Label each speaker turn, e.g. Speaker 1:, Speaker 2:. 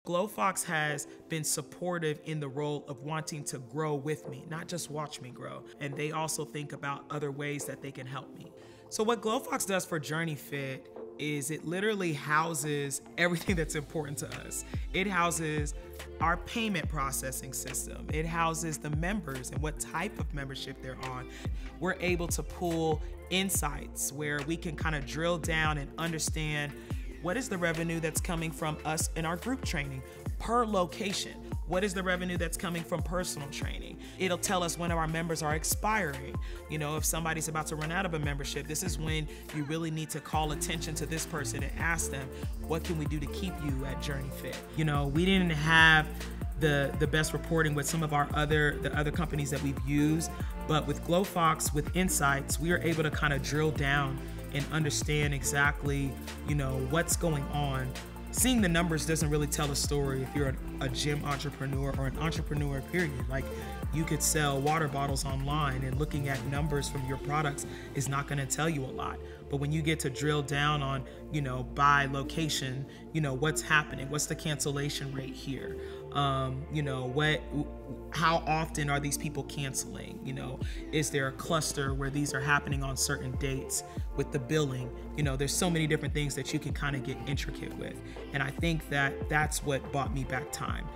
Speaker 1: Glofox has been supportive in the role of wanting to grow with me, not just watch me grow. And they also think about other ways that they can help me. So what Glofox does for JourneyFit is it literally houses everything that's important to us. It houses our payment processing system. It houses the members and what type of membership they're on. We're able to pull insights where we can kind of drill down and understand what is the revenue that's coming from us in our group training per location. What is the revenue that's coming from personal training? It'll tell us when our members are expiring. You know, if somebody's about to run out of a membership, this is when you really need to call attention to this person and ask them, what can we do to keep you at JourneyFit? You know, we didn't have the best reporting with some of the other companies that we've used, but with Glofox, with Insights, we are able to kind of drill down and understand exactly, you know, what's going on. Seeing the numbers doesn't really tell a story if you're a gym entrepreneur or an entrepreneur, period. Like, you could sell water bottles online, and looking at numbers from your products is not gonna tell you a lot. But when you get to drill down on, you know, by location, you know, what's happening, what's the cancellation rate here? You know, how often are these people canceling? You know, is there a cluster where these are happening on certain dates with the billing? You know, there's so many different things that you can kind of get intricate with. And I think that that's what bought me back time.